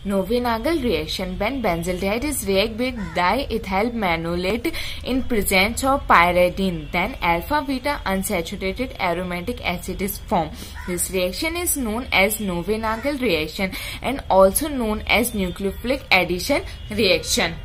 Novenagal reaction: when benzaldehyde is react with diethyl malolate in presence of pyridine, then alpha beta unsaturated aromatic acid is formed. This reaction is known as Novenagal reaction and also known as nucleophilic addition reaction.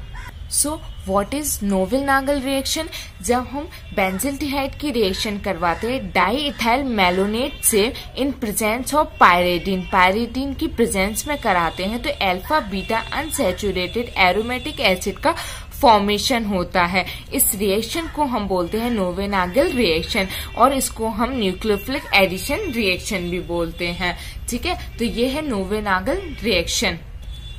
So what is Novenagal reaction? जब हम benzaldehyde की reaction करवाते हैं diethyl malonate से in presence of pyridine की presence में कराते हैं तो alpha beta unsaturated aromatic acid का फॉर्मेशन होता है। इस रिएक्शन को हम बोलते हैं नोवेनागल रिएक्शन और इसको हम न्यूक्लियोफिलिक एडिशन रिएक्शन भी बोलते हैं। ठीक है, तो ये है नोवेनागल रिएक्शन।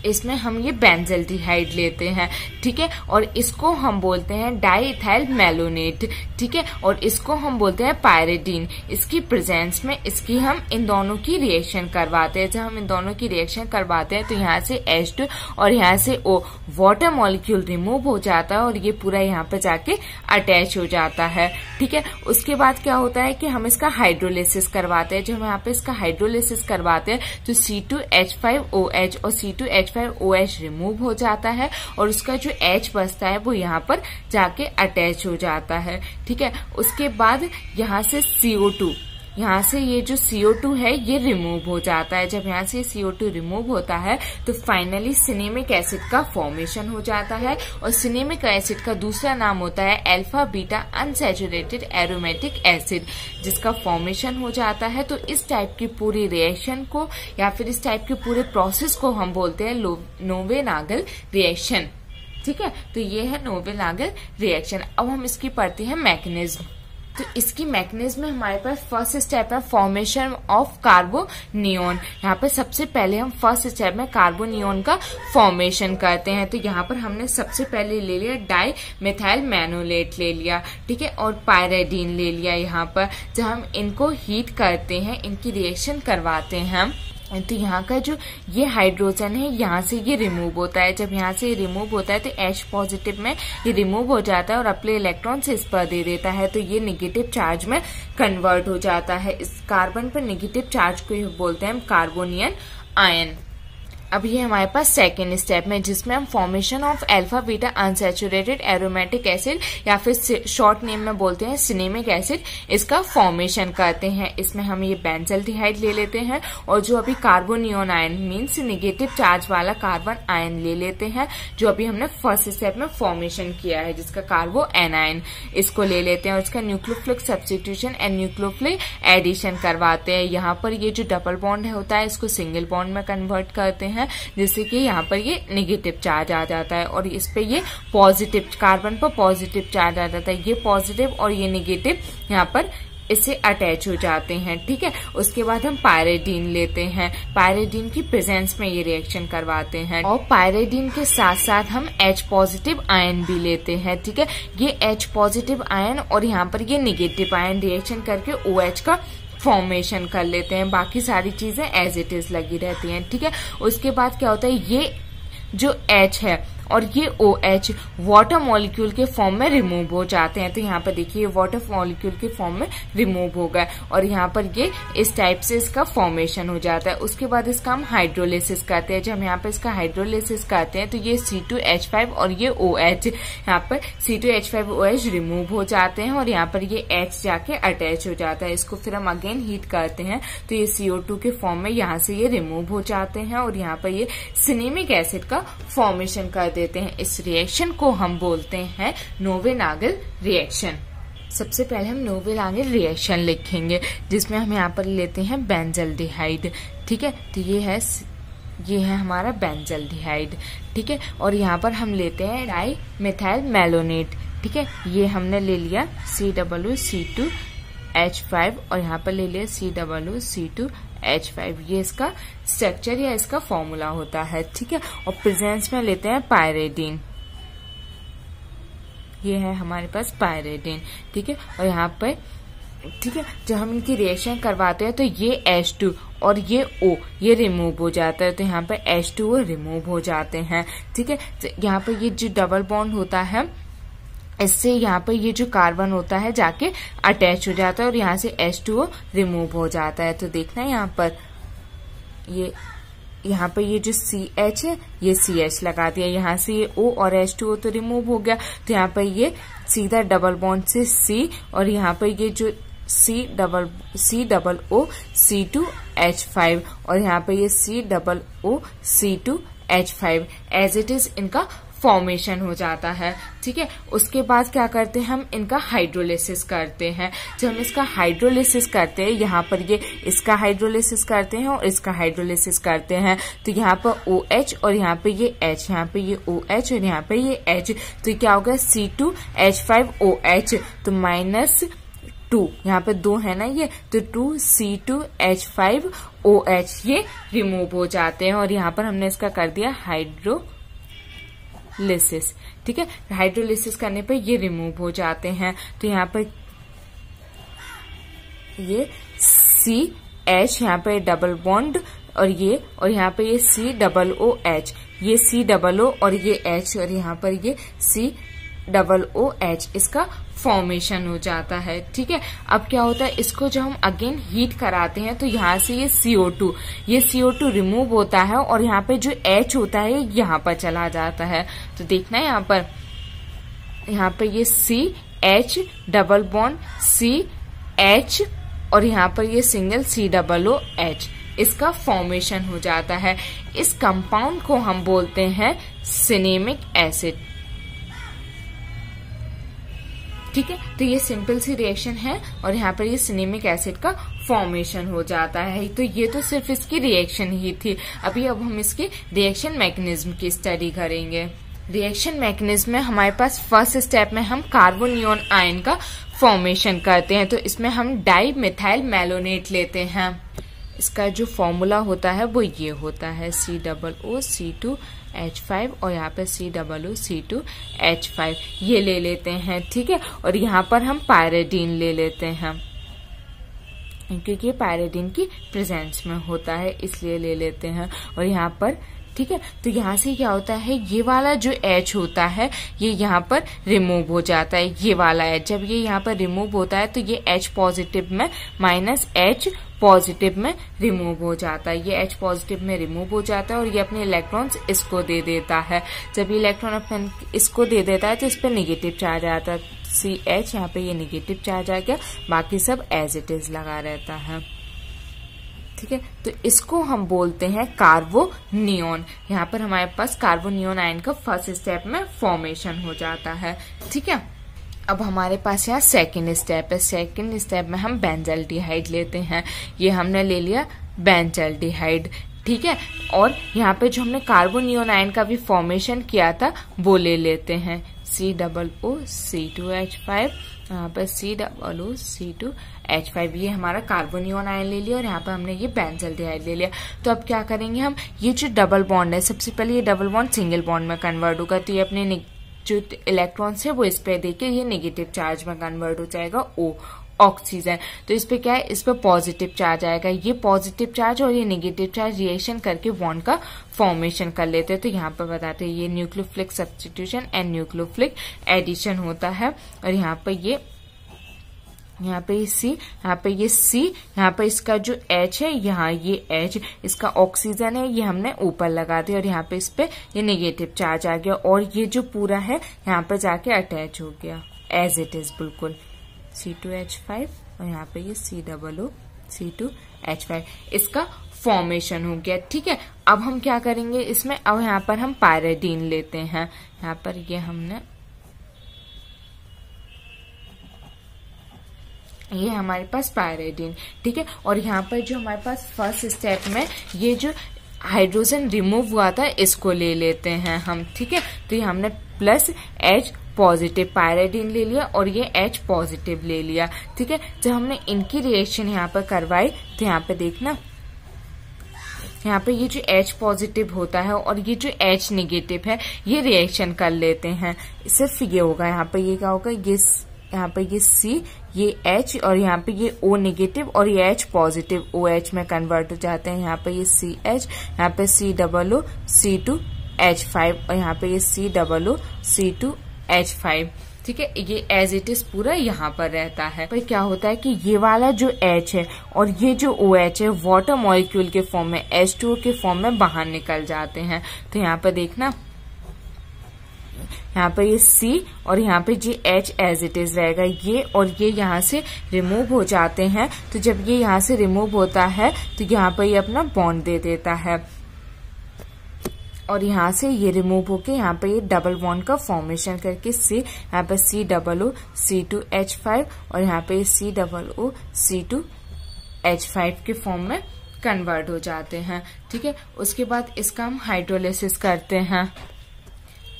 इसमें हम ये बेंजल्डिहाइड लेते हैं, ठीक है, और इसको हम बोलते हैं डाईइथाइल मैलोनेट, ठीक है, और इसको हम बोलते हैं पायरिडीन। इसकी प्रेजेंस में इसकी हम इन दोनों की रिएक्शन करवाते हैं। जब हम इन दोनों की रिएक्शन करवाते हैं तो यहाँ से H2 और यहाँ से O वाटर मॉलिक्यूल रिमूव हो जाता है और ये पूरा यहाँ पे जाके अटैच हो जाता है। ठीक है, उसके बाद क्या होता है कि हम इसका हाइड्रोलिसिस करवाते हैं। जब हम यहाँ पे इसका हाइड्रोलिसिस करवाते हैं तो C2H5OH और C2H5OH रिमूव हो जाता है और उसका जो H बचता है वो यहाँ पर जाके अटैच हो जाता है। ठीक है, उसके बाद यहाँ से CO2, यहाँ से ये जो CO2 है ये रिमूव हो जाता है। जब यहाँ से CO2 रिमूव होता है तो फाइनली सिनेमिक एसिड का फॉर्मेशन हो जाता है और सिनेमिक एसिड का दूसरा नाम होता है alpha beta unsaturated aromatic acid, जिसका फॉर्मेशन हो जाता है। तो इस टाइप की पूरी रिएक्शन को या फिर इस टाइप के पूरे प्रोसेस को हम बोलते हैं नोवेनागल रिएक्शन। ठीक है, तो ये है नोवेनागल रिएक्शन। अब हम इसकी पढ़ते हैं मैकेनिज्म। तो इसकी मैकेनिज्म में हमारे पास फर्स्ट स्टेप है फॉर्मेशन ऑफ कार्बोनियन। यहाँ पे सबसे पहले हम फर्स्ट स्टेप में कार्बोनियन का फॉर्मेशन करते हैं। तो यहाँ पर हमने सबसे पहले ले लिया डाई मिथाइल मैनोलेट ले लिया, ठीक है, और पायरिडीन ले लिया। यहाँ पर जब हम इनको हीट करते हैं, इनकी रिएक्शन करवाते हैं हम, तो यहाँ का जो ये हाइड्रोजन है यहाँ से ये रिमूव होता है। जब यहाँ से रिमूव होता है तो H पॉजिटिव में ये रिमूव हो जाता है और अपने इलेक्ट्रॉन से इस पर दे देता है, तो ये नेगेटिव चार्ज में कन्वर्ट हो जाता है। इस कार्बन पर नेगेटिव चार्ज को बोलते हैं हम कार्बोनियन आयन। अब ये हमारे पास सेकेंड स्टेप में जिसमें हम formation of alpha beta unsaturated aromatic acid या फिर शॉर्ट नेम में बोलते हैं सिनेमिक एसिड, इसका फॉर्मेशन करते हैं। इसमें हम ये बेंजल्डिहाइड ले लेते हैं और जो अभी कार्बोनियन आयन मीन्स नेगेटिव चार्ज वाला कार्बन आयन ले लेते हैं जो अभी हमने फर्स्ट स्टेप में फॉर्मेशन किया है, जिसका कार्बो एनायन, इसको ले लेते हैं और इसका nucleophilic substitution and nucleophilic addition करवाते हैं। यहाँ पर ये जो डबल बॉन्ड होता है इसको सिंगल बॉन्ड में कन्वर्ट करते हैं, जिससे कि यहाँ पर ये नेगेटिव चार्ज आ जाता है और इस पे ये पॉजिटिव, कार्बन पर पॉजिटिव चार्ज आ जाता है। ये पॉजिटिव और ये नेगेटिव यहाँ पर इससे अटैच हो जाते हैं। ठीक है, उसके बाद हम पायरिडीन लेते हैं। पायरिडीन की प्रेजेंस में ये रिएक्शन करवाते हैं और पायरिडीन के साथ साथ हम H पॉजिटिव आयन भी लेते हैं। ठीक है, ये H पॉजिटिव आयन और यहाँ पर ये नेगेटिव आयन रिएक्शन करके OH का फॉर्मेशन कर लेते हैं। बाकी सारी चीजें एज इट इज लगी रहती हैं। ठीक है, उसके बाद क्या होता है, ये जो H है और ये OH वाटर मॉलिक्यूल के फॉर्म में रिमूव हो जाते हैं। तो यहाँ पर देखिए वाटर मॉलिक्यूल के फॉर्म में रिमूव हो गए और यहाँ पर ये इस टाइप से इसका फॉर्मेशन हो जाता है। उसके बाद इसका हम हाइड्रोलिसिस करते हैं। जब हम यहाँ पर इसका हाइड्रोलिसिस करते हैं तो ये C2H5 और ये OH, यहाँ पर C2H5OH रिमूव हो जाते हैं और यहाँ पर ये H जाके अटैच हो जाता है। इसको फिर हम अगेन हीट करते हैं तो ये CO2 के फॉर्म में यहाँ से ये रिमूव हो जाते हैं और यहाँ पर ये सिनेमिक एसिड का फॉर्मेशन कर देते हैं। इस रिएक्शन को हम बोलते हैं नोवेनागल रिएक्शन। सबसे पहले हम नोवेनागल रिएक्शन लिखेंगे जिसमें हम यहाँ पर लेते हैं बेंजल्डिहाइड। ठीक है, तो ये है हमारा बेंजल्डिहाइड। ठीक है, और यहाँ पर हम लेते हैं डाई मिथाइल मैलोनेट। ठीक है, ये हमने ले लिया COO2H5 और यहाँ पर ले लिया COO2H5। ये इसका स्ट्रक्चर या इसका फॉर्मूला होता है। ठीक है, और प्रेजेंस में लेते हैं पायरिडीन। ये है हमारे पास पायरिडीन। ठीक है, और यहाँ पर ठीक है जब हम इनकी रिएक्शन करवाते हैं तो ये H2 और ये O ये रिमूव हो जाता है, तो यहाँ पे H2O रिमूव हो जाते हैं। ठीक है, तो यहाँ पर ये जो डबल बॉन्ड होता है इससे यहाँ पर ये जो कार्बन होता है जाके अटैच हो जाता है और यहाँ से H2O रिमूव हो जाता है। तो देखना यहाँ पर ये यहाँ पर ये जो CH है ये CH लगा दिया, यहाँ से ये O और H2O तो रिमूव हो गया, तो यहाँ पर ये सीधा डबल बॉन्ड से C और यहाँ पर ये जो COO C2H5 और यहाँ पे ये COO C2H5 as it is इनका फॉर्मेशन हो जाता है। ठीक है, उसके बाद क्या करते हैं, हम इनका हाइड्रोलिसिस करते हैं। जब हम इसका हाइड्रोलिसिस करते हैं, यहाँ पर ये इसका हाइड्रोलिसिस करते हैं और इसका हाइड्रोलिसिस करते हैं, तो यहाँ पर OH और यहाँ पे ये H, यहाँ पे ये OH और यहाँ पे ये H, तो क्या होगा C2H5OH, तो -2, यहाँ पे 2 है ना ये, तो 2C2H5OH ये रिमूव हो जाते हैं और यहाँ पर हमने इसका कर दिया हाइड्रोलिसिस। ठीक है, हाइड्रोलिसिस करने पे ये रिमूव हो जाते हैं, तो यहाँ पर ये CH, यहाँ पे डबल बॉन्ड और यहाँ पे ये COOH, ये COO और ये H और यहाँ पर ये COOH, इसका फॉर्मेशन हो जाता है। ठीक है, अब क्या होता है, इसको जब हम अगेन हीट कराते हैं तो यहाँ से ये CO2 रिमूव होता है और यहाँ पे जो H होता है यहाँ पर चला जाता है। तो देखना है यहाँ पे ये CH डबल बॉन्ड CH और यहाँ पर ये सिंगल COOH, इसका फॉर्मेशन हो जाता है। इस कंपाउंड को हम बोलते हैं सिनेमिक एसिड। ठीक है, तो ये सिंपल सी रिएक्शन है और यहाँ पर ये सिनेमिक एसिड का फॉर्मेशन हो जाता है। तो ये तो सिर्फ इसकी रिएक्शन ही थी। अब हम इसके रिएक्शन मैकेनिज्म की स्टडी करेंगे। रिएक्शन मैकेनिज्म में हमारे पास फर्स्ट स्टेप में हम कार्बोनियन आयन का फॉर्मेशन करते हैं, तो इसमें हम डाई मिथाइल मैलोनेट लेते हैं। इसका जो फॉर्मूला होता है वो ये होता है COO C2H5 और यहाँ पे COO C2H5 ये ले लेते हैं। ठीक है, और यहाँ पर हम पायरेडीन ले लेते हैं क्योंकि ये पायरेडीन की प्रेजेंस में होता है, इसलिए ले लेते हैं। और यहाँ पर ठीक है, तो यहाँ से क्या होता है, ये वाला जो H होता है ये यहाँ पर रिमूव हो जाता है, ये वाला H जब ये यहाँ पर रिमूव होता है तो ये H पॉजिटिव में -H पॉजिटिव में रिमूव हो जाता है। ये H पॉजिटिव में रिमूव हो जाता है और ये अपने इलेक्ट्रॉन्स इसको दे देता है। जब ये इलेक्ट्रॉन अपने इसको दे देता है तो इस पर नेगेटिव चार्ज आता है, CH यहाँ पे ये नेगेटिव चार्ज आ गया, बाकी सब एज इट इज लगा रहता है। ठीक है, तो इसको हम बोलते हैं कार्बोनियन। यहाँ पर हमारे पास कार्बोनियन आयन का फर्स्ट स्टेप में फॉर्मेशन हो जाता है। ठीक है, अब हमारे पास यहाँ सेकंड स्टेप है। सेकंड स्टेप में हम बेंजल्डिहाइड लेते हैं। ये हमने ले लिया बेंजल्डिहाइड। ठीक है, और यहाँ पे जो हमने कार्बोनियन आयन का भी फॉर्मेशन किया था वो ले लेते हैं COO C2H5, यहाँ पर COO C2H5, ये हमारा कार्बोनियन आयन ले लिया और यहाँ पर हमने ये बेंजल्डिहाइड ले लिया। तो अब क्या करेंगे हम, ये जो डबल बॉन्ड है, सबसे पहले ये डबल बॉन्ड सिंगल बॉन्ड में कन्वर्ट होगा, तो ये अपने जो इलेक्ट्रॉन्स है वो इस पे देके ये नेगेटिव चार्ज में कन्वर्ट हो जाएगा O, ऑक्सीजन। तो इस पे क्या है, इस पे पॉजिटिव चार्ज आएगा। ये पॉजिटिव चार्ज और ये नेगेटिव चार्ज रिएक्शन करके बॉन्ड का फॉर्मेशन कर लेते हैं। तो यहाँ पर बताते हैं ये nucleophilic substitution and nucleophilic addition होता है। और यहाँ पे ये यहाँ पे C, यहाँ पे ये C, यहाँ पे इसका जो H है, यहाँ ये H, इसका ऑक्सीजन है, ये हमने ऊपर लगा दिया और यहाँ पे इस पे ये नेगेटिव चार्ज आ गया और ये जो पूरा है यहाँ पे जाके अटैच हो गया एज इट इज बिल्कुल C2H5 और यहाँ पे ये COO C2H5, इसका फॉर्मेशन हो गया। ठीक है, अब हम क्या करेंगे इसमें, अब यहाँ पर हम पायरेडीन लेते हैं। यहाँ पर ये हमने ये हमारे पास पायरेडीन। ठीक है, और यहाँ पर जो हमारे पास फर्स्ट स्टेप में ये जो हाइड्रोजन रिमूव हुआ था इसको ले लेते हैं हम। ठीक है, तो ये हमने +H पॉजिटिव पायरेडीन ले लिया और ये H पॉजिटिव ले लिया। ठीक है, जब हमने इनकी रिएक्शन यहाँ पर करवाई तो यहाँ पे देखना, यहाँ पे ये जो H पॉजिटिव होता है और ये जो H नेगेटिव है ये रिएक्शन कर लेते हैं। सिर्फ ये होगा, यहाँ पे ये क्या होगा, ये यहाँ पे ये C, ये H और यहाँ पे ये O नेगेटिव और ये H पॉजिटिव OH में कन्वर्ट हो जाते हैं। यहाँ पे ये CH, यहाँ पे COO C2H5 और यहाँ पे ये COO C2H5। ठीक है, ये एज इट इज पूरा यहाँ पर रहता है। पर क्या होता है कि ये वाला जो H है और ये जो OH है वाटर मॉलिक्यूल के फॉर्म में H2O के फॉर्म में बाहर निकल जाते हैं। तो यहाँ पर देखना, यहाँ पर ये C और यहाँ पे जी H एज इट इज रहेगा, ये और ये यहाँ से रिमूव हो जाते हैं। तो जब ये यहाँ से रिमूव होता है तो यहाँ पर ये अपना बॉन्ड दे देता है और यहाँ से ये रिमूव होके यहाँ पे ये डबल बॉन्ड का फॉर्मेशन करके यहाँ पे COO C2H5 और यहाँ पे COO C2H5 के फॉर्म में कन्वर्ट हो जाते हैं। ठीक है, उसके बाद इसका हम हाइड्रोलिसिस करते हैं।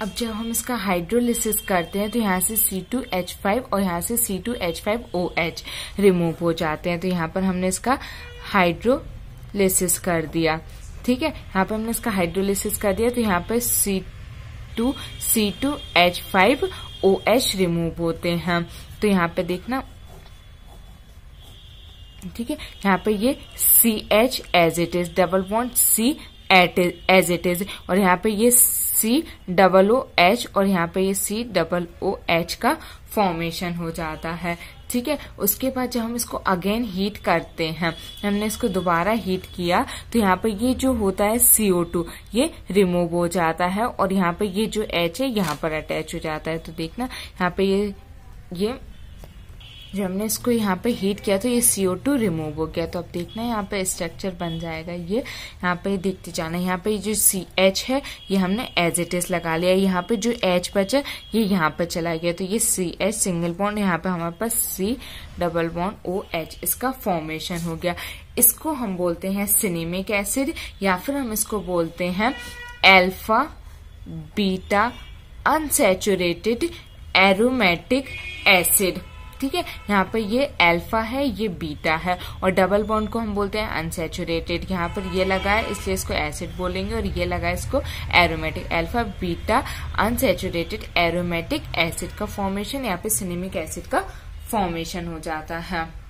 अब जब हम इसका हाइड्रोलिसिस करते हैं तो यहाँ से C2H5 और यहाँ से C2H5OH रिमूव हो जाते हैं। तो यहाँ पर हमने इसका हाइड्रोलिसिस कर दिया। ठीक है, यहाँ पे हमने इसका हाइड्रोलिसिस कर दिया तो यहाँ पे C2H5OH रिमूव होते हैं। तो यहाँ पे देखना, ठीक है, यहाँ पे ये CH as it is, double bond C as it is और यहाँ पे ये COOH और यहाँ पे ये COOH का फॉर्मेशन हो जाता है। ठीक है, उसके बाद जब हम इसको अगेन हीट करते हैं, हमने इसको दोबारा हीट किया तो यहाँ पे ये जो होता है CO2 ये रिमूव हो जाता है और यहाँ पे ये जो H है यहाँ पर अटैच हो जाता है। तो देखना यहाँ पे ये जब हमने इसको यहाँ पे हीट किया तो ये CO2 रिमूव हो गया। तो अब देखना यहाँ पे स्ट्रक्चर बन जाएगा, ये यहाँ पे देखते जाना। यहाँ पे जो CH है ये हमने एज इट इज लगा लिया, यहाँ पे जो H बचा ये यहाँ पे चला गया। तो ये CH सिंगल बॉन्ड, यहाँ पे हमारे पास C डबल बॉन्ड OH, इसका फॉर्मेशन हो गया। इसको हम बोलते हैं सिनेमिक एसिड या फिर हम इसको बोलते हैं alpha beta unsaturated aromatic acid. ठीक है, यहाँ पे ये अल्फा है, ये बीटा है और डबल बॉन्ड को हम बोलते हैं अनसैचुरेटेड। यहाँ पर ये लगा है इसलिए इसको एसिड बोलेंगे और ये लगा है इसको aromatic. Alpha beta unsaturated aromatic acid का फॉर्मेशन, यहाँ पे सिनेमिक एसिड का फॉर्मेशन हो जाता है।